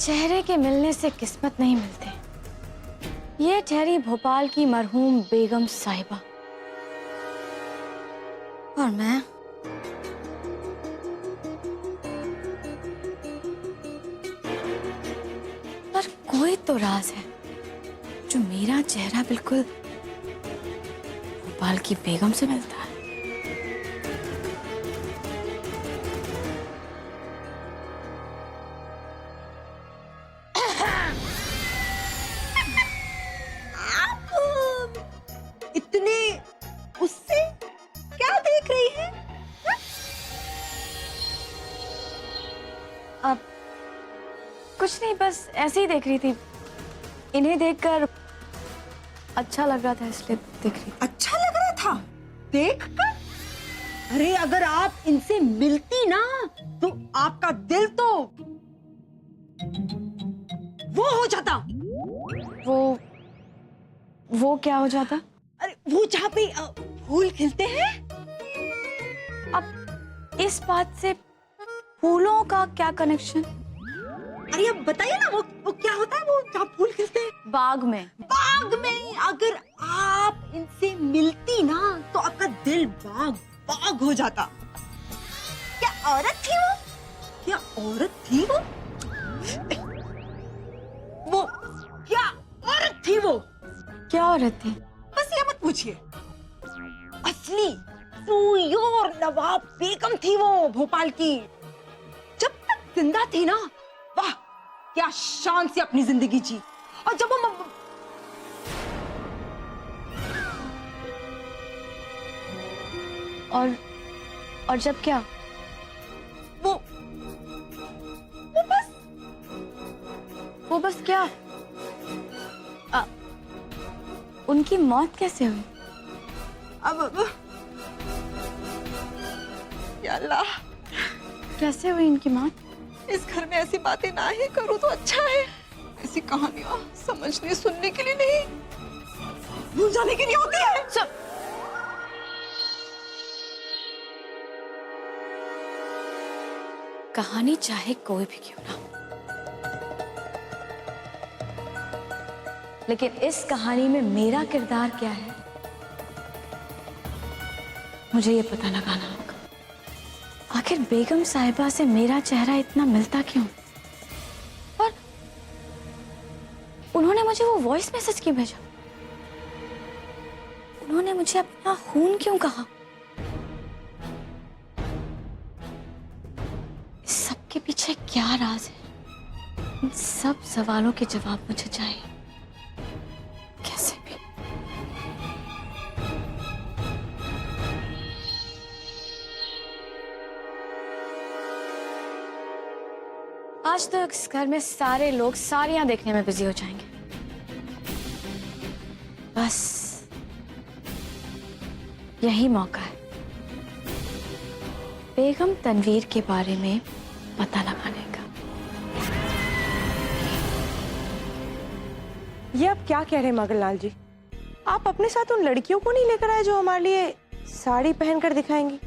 चेहरे के मिलने से किस्मत नहीं मिलते। ये ठहरी भोपाल की मरहूम बेगम साहिबा, और मैं पर कोई तो राज है जो मेरा चेहरा बिल्कुल भोपाल की बेगम से मिलता है। इतने उससे क्या देख रही है? अब कुछ नहीं, बस ऐसे ही देख रही थी। इन्हें देखकर अच्छा लग रहा था इसलिए देख रही थी। अच्छा लग रहा था देखकर? अरे अगर आप इनसे मिलती ना तो आपका दिल तो वो हो जाता। वो क्या हो जाता? अरे वो जहाँ पे फूल खिलते हैं। अब इस बात से फूलों का क्या कनेक्शन? अरे अब बताइए ना, वो क्या होता है, वो जहाँ फूल खिलते हैं बाग में। बाग में अगर आप इनसे मिलती ना तो आपका दिल बाग बाग हो जाता। क्या औरत थी वो? क्या औरत थी वो? वो क्या औरत थी वो? क्या औरत थी? बस ये मत पूछिए। असली सुयोर नवाब बेगम थी वो भोपाल की। जब तक जिंदा थी ना, वाह क्या शान से अपनी जिंदगी जी। और जब वो और जब क्या? वो बस वो बस क्या? उनकी मौत कैसे हुई? अब या अल्लाह, कैसे हुई इनकी मौत? इस घर में ऐसी बातें ना ही करूं तो अच्छा है। ऐसी कहानियां समझने सुनने के लिए नहीं, भूल जाने के लिए होती है। सब कहानी चाहे कोई भी क्यों ना, लेकिन इस कहानी में मेरा किरदार क्या है, मुझे ये पता लगाना होगा। आखिर बेगम साहिबा से मेरा चेहरा इतना मिलता क्यों? और उन्होंने मुझे वो वॉइस मैसेज क्यों भेजा? उन्होंने मुझे अपना खून क्यों कहा? इस सब के पीछे क्या राज है? इन सब सवालों के जवाब मुझे चाहिए, कैसे भी। आज तो इस घर में सारे लोग साड़ियां देखने में बिजी हो जाएंगे। बस यही मौका है बेगम तनवीर के बारे में पता लगाने का। ये आप क्या कह रहे हैं मगनलाल जी? आप अपने साथ उन लड़कियों को नहीं लेकर आए जो हमारे लिए साड़ी पहनकर दिखाएंगी?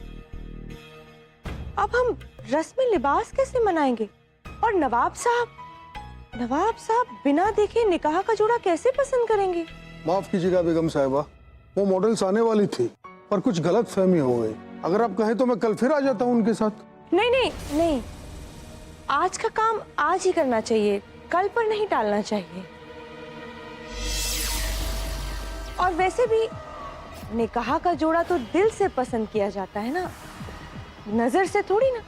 अब हम रस्म लिबास कैसे मनाएंगे? और नवाब साहब बिना देखे निकाह का जोड़ा कैसे पसंद करेंगे? माफ कीजिएगा बेगम साहिबा, वो मॉडल्स आने वाली थी पर कुछ गलत फहमी हो गई। अगर आप कहें तो मैं कल फिर आ जाता हूँ उनके साथ। नहीं, आज का काम आज ही करना चाहिए, कल पर नहीं टालना चाहिए। और वैसे भी निकाह का जोड़ा तो दिल से पसंद किया जाता है ना, नजर से थोड़ी ना।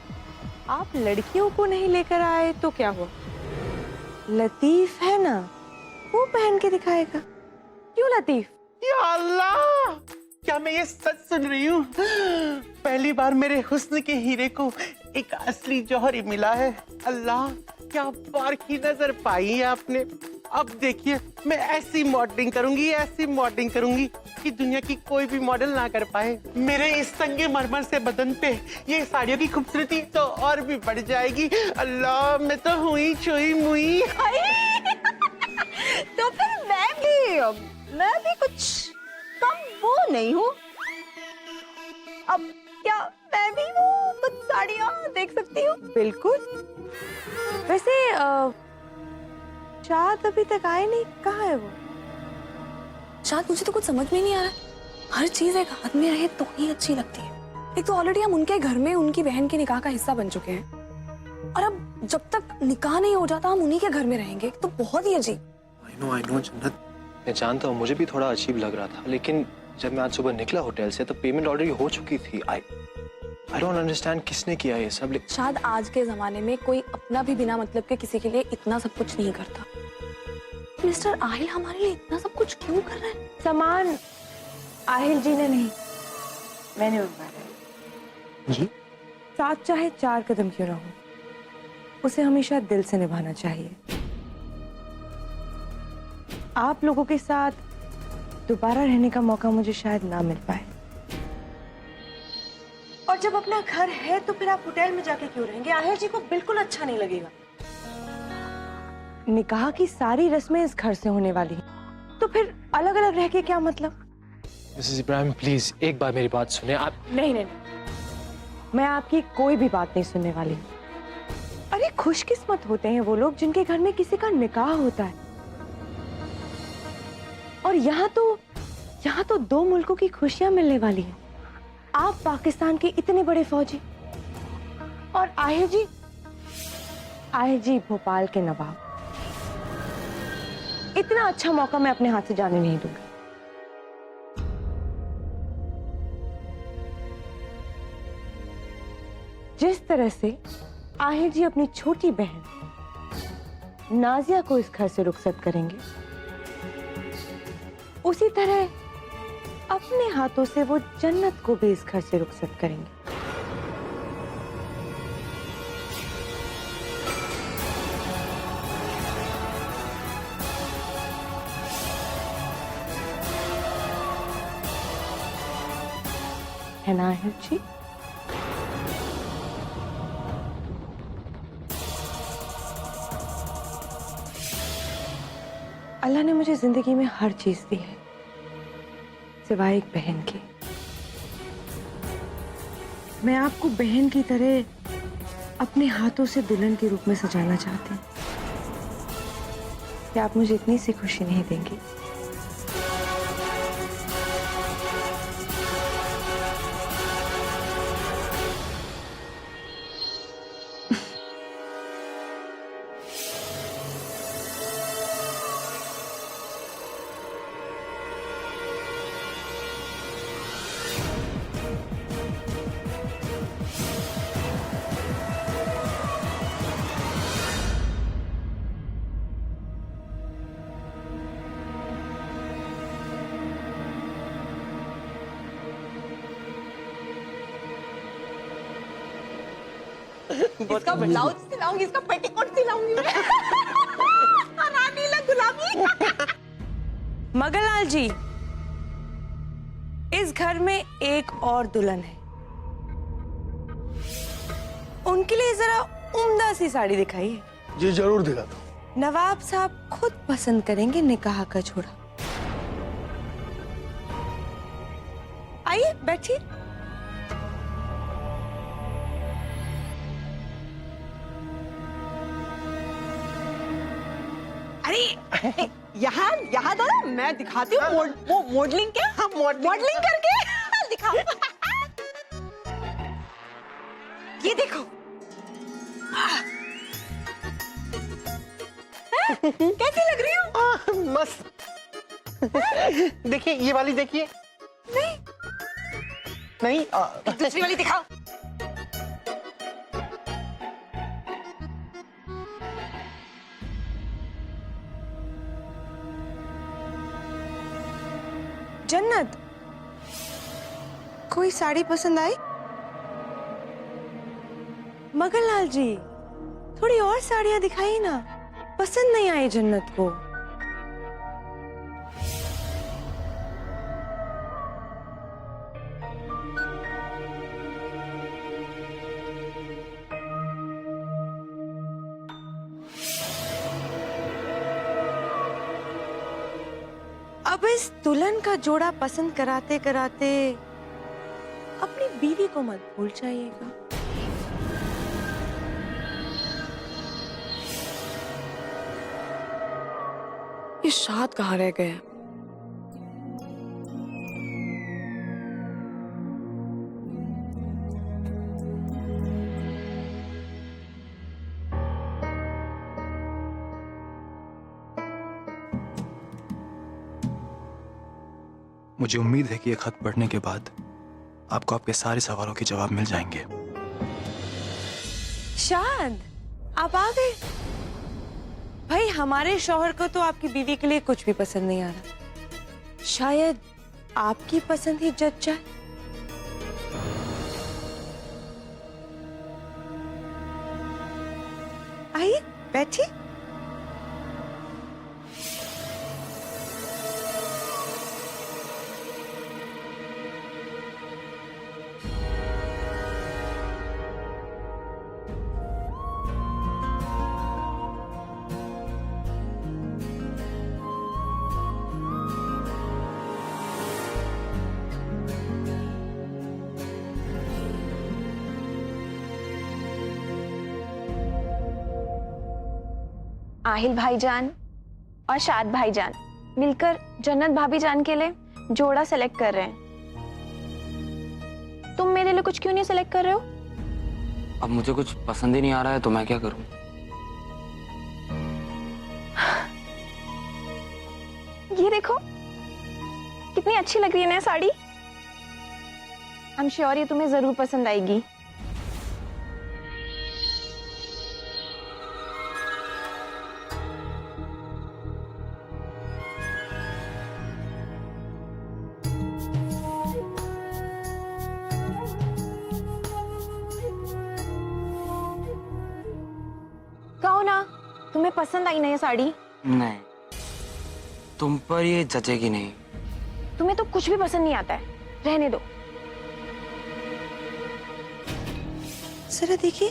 आप लड़कियों को नहीं लेकर आए तो क्या हुआ? लतीफ है ना, वो पहन के दिखाएगा। क्यों लतीफ? या अल्लाह, क्या मैं ये सच सुन रही हूँ? पहली बार मेरे हुस्न के हीरे को एक असली जौहरी मिला है। अल्लाह, क्या बार की नजर पाई है आपने। अब देखिए, मैं ऐसी मॉडलिंग करूंगी कि दुनिया की कोई भी मॉडल ना कर पाए। मेरे इस संगे मरमर से बदन पे ये साड़ियों की खूबसूरती तो और भी बढ़ जाएगी। अल्लाह, मैं तो हुई छुई मुई। तो फिर मैं भी कुछ कम वो नहीं हूँ। अब क्या मैं भी वो कुछ साड़ियाँ देख सकती हूँ? बिल्कुल। वैसे चाँद अभी तक आए नहीं, कहाँ है वो? शायद मुझे तो कुछ समझ में नहीं आ रहा है। हर चीज एक हाथ में रहे तो ही अच्छी लगती है। एक तो ऑलरेडी हम उनके घर में उनकी बहन के निकाह का हिस्सा बन चुके हैं, और अब जब तक निकाह नहीं हो जाता हम उन्हीं के घर में रहेंगे, तो बहुत ही अजीब। आई नो जन्नत, मैं जानता हूँ मुझे भी थोड़ा अजीब लग रहा था, लेकिन जब मैं आज सुबह निकला होटल से तो पेमेंट ऑलरेडी हो चुकी थी। आई डोंट अंडरस्टैंड किसने किया ये सब। शायद आज के जमाने में कोई अपना भी बिना मतलब के किसी के लिए इतना सब कुछ नहीं करता। मिस्टर आहिल हमारे लिए इतना सब कुछ क्यों कर रहे हैं? सामान आहिल जी ने नहीं, मैंने मंगवाया जी? साथ चाहे 4 कदम क्यों ना हो, उसे हमेशा दिल से निभाना चाहिए। आप लोगों के साथ दोबारा रहने का मौका मुझे शायद ना मिल पाए, और जब अपना घर है तो फिर आप होटल में जाके क्यों रहेंगे? आहिर जी को बिल्कुल अच्छा नहीं लगेगा। निकाह की सारी रस्में इस घर से होने वाली हैं, तो फिर अलग अलग रह के क्या मतलब? मिसेस इब्राहिम प्लीज एक बार मेरी बात सुने। आप नहीं, मैं आपकी कोई भी बात नहीं सुनने वाली हूँ। अरे खुशकिस्मत होते हैं वो लोग जिनके घर में किसी का निकाह होता है, और यहाँ तो 2 मुल्कों की खुशियां मिलने वाली हैं। आप पाकिस्तान के इतने बड़े फौजी, और आहिर जी भोपाल के नवाब। इतना अच्छा मौका मैं अपने हाथ से जाने नहीं दूंगी। जिस तरह से आहिर जी अपनी छोटी बहन नाजिया को इस घर से रुखसत करेंगे, उसी तरह अपने हाथों से वो जन्नत को भी इस घर से रुखसत करेंगे। है ना आहिर जी? अल्लाह ने मुझे जिंदगी में हर चीज दी है सिवाय एक बहन के। मैं आपको बहन की तरह अपने हाथों से दुल्हन के रूप में सजाना चाहती हूँ। क्या आप मुझे इतनी सी खुशी नहीं देंगी? इसका ब्लाउज सिलाऊंगी, इसका पेटीकोट सिलाऊंगी मैं। रानी ला गुलाबी। मगनलाल जी, इस घर में एक और दुल्हन है, उनके लिए जरा उम्दा सी साड़ी दिखाइए। जी जरूर दिखाता हूँ। नवाब साहब खुद पसंद करेंगे निकाह का जोड़ा। आइए बैठिए। अरे यहाँ दादा मैं दिखाती हूँ वो मॉडलिंग के। हाँ, मॉडलिंग करके दिखाओ। ये देखो कैसी लग रही हूँ? मस्त। देखिए ये वाली देखिए। नहीं दूसरी वाली दिखाओ। जन्नत, कोई साड़ी पसंद आई? मगनलाल जी, थोड़ी और साड़ियां दिखाइए ना। पसंद नहीं आई जन्नत को? अब इस दुल्हन का जोड़ा पसंद कराते कराते अपनी बीवी को मत भूल जाइएगा। ये शाद कहाँ रह गए? मुझे उम्मीद है कि ये खत पढ़ने के बाद आपको आपके सारे सवालों के जवाब मिल जाएंगे। शाद, आप आ गए। भाई हमारे शौहर को तो आपकी बीवी के लिए कुछ भी पसंद नहीं आ रहा। शायद आपकी पसंद ही जच जाए। आइए बैठिए। आहिल भाईजान और शाद भाईजान मिलकर जन्नत भाभी जान के लिए जोड़ा सेलेक्ट कर रहे हैं। तुम मेरे लिए कुछ क्यों नहीं सेलेक्ट कर रहे हो? अब मुझे कुछ पसंद ही नहीं आ रहा है तो मैं क्या करूं? ये देखो कितनी अच्छी लग रही है ना साड़ी। आई एम श्योर ये तुम्हें जरूर पसंद आएगी। कहो ना, तुम्हें पसंद आई ना ये साड़ी? नहीं, तुम पर ये जचेगी नहीं। तुम्हें तो कुछ भी पसंद नहीं आता है, रहने दो। जरा देखिए,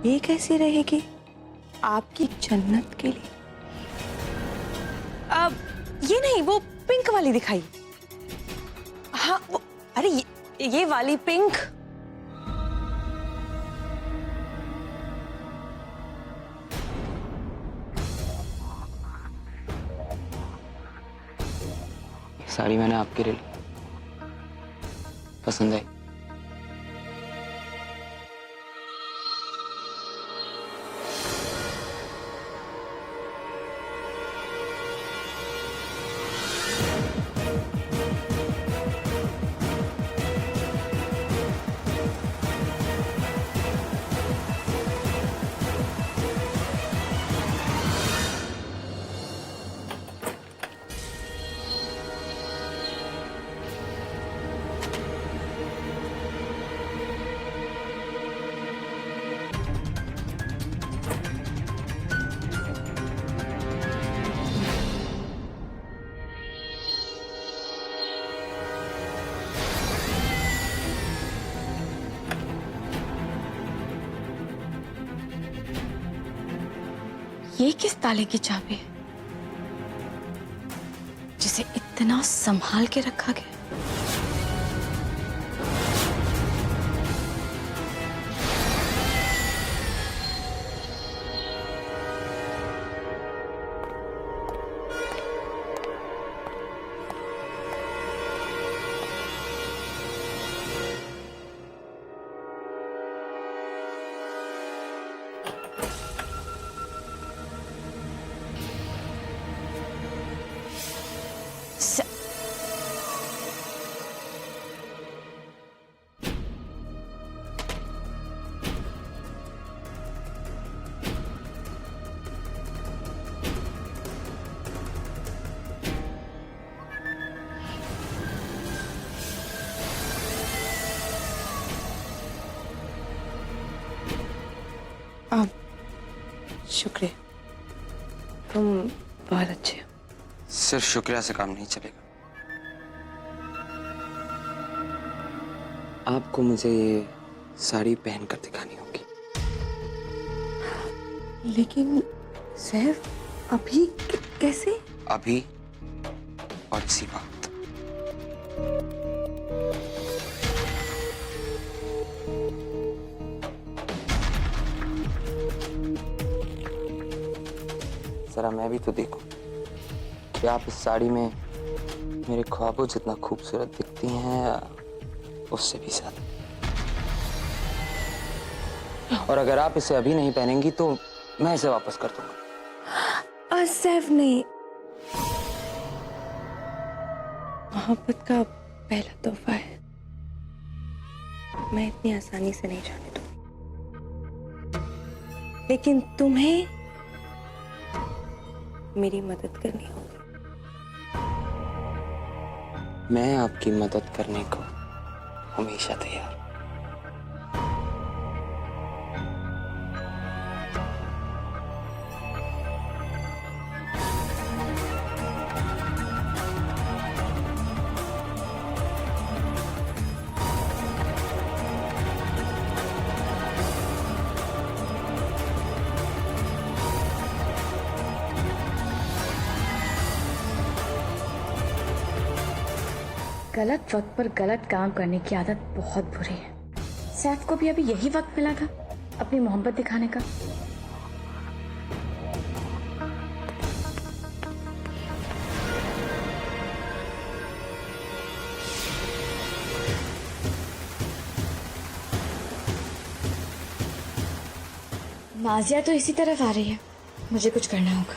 ये कैसी रहेगी आपकी जन्नत के लिए? अब ये नहीं, वो पिंक वाली दिखाई। हाँ वो, अरे ये वाली पिंक। साड़ी मैंने आपके लिए ली, पसंद आई। ये किस ताले की चाबी है जिसे इतना संभाल के रखा गया? शुक्रिया, तुम बहुत अच्छे हो। सिर्फ शुक्रिया से काम नहीं चलेगा। आपको मुझे ये साड़ी पहनकर दिखानी होगी। लेकिन सैफ, अभी कैसे? अभी और इसी वक्त। जरा मैं भी तो देखूं कि आप इस साड़ी में मेरे ख्वाबों जितना खूबसूरत दिखती हैं या उससे भी ज्यादा। और अगर आप इसे अभी नहीं पहनेंगी तो मैं इसे वापस कर दूंगा। सैफ नहीं, मोहब्बत का पहला तोहफा है, मैं इतनी आसानी से नहीं जाने दूंगी। लेकिन तुम्हें मेरी मदद करनी होगी। मैं आपकी मदद करने को हमेशा तैयार। गलत वक्त पर गलत काम करने की आदत बहुत बुरी है। सैफ को भी अभी यही वक्त मिला था अपनी मोहब्बत दिखाने का। नाजिया तो इसी तरफ आ रही है, मुझे कुछ करना होगा।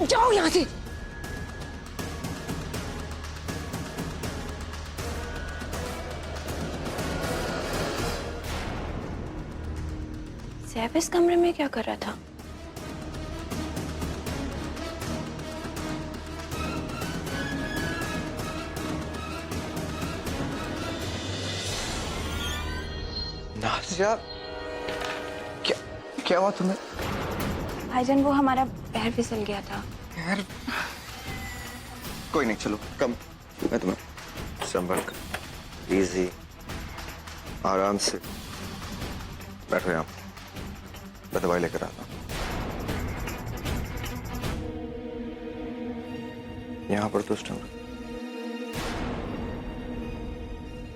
जाओ यहां से। सैफ इस कमरे में क्या कर रहा था? नाजिया, क्या क्या हुआ तुम्हें? भाईजान वो हमारा पैर फिसल गया था। यार कोई नहीं, चलो कम, मैं तुम्हें संभाल कर, इजी, आराम से बैठो यहाँ, मैं दवाई लेकर आता हूँ। यहाँ पर तो उस टाइम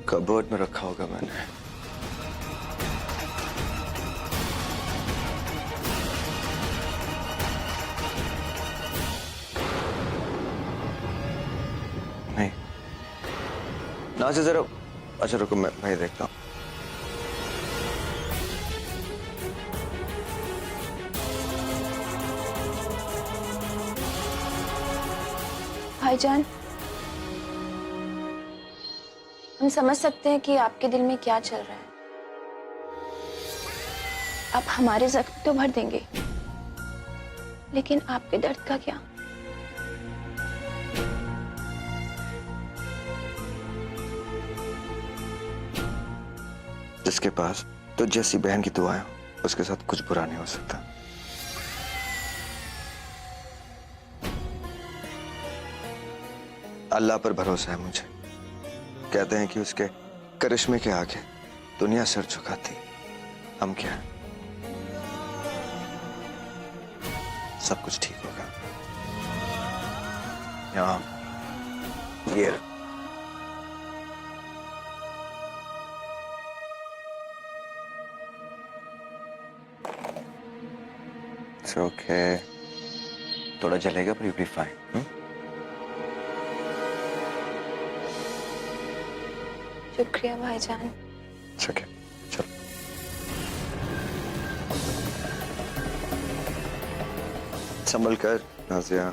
कबर्ड में रखा होगा मैंने। नहीं ना से जरा, अच्छा रुको मैं देखता हूँ। भाईजान, हम समझ सकते हैं कि आपके दिल में क्या चल रहा है। आप हमारे जख्म तो भर देंगे, लेकिन आपके दर्द का क्या? जिसके पास तो जैसी बहन की दुआएं हो, उसके साथ कुछ बुरा नहीं हो सकता। अल्लाह पर भरोसा है मुझे। कहते हैं कि उसके करिश्मे के आगे दुनिया सर झुकाती, हम क्या है? सब कुछ ठीक होगा। यहाँ ये It's okay. थोड़ा जलेगा पर you'll be fine. शुक्रिया भाईजान। It's okay. चलो। संभल कर नाज़िया।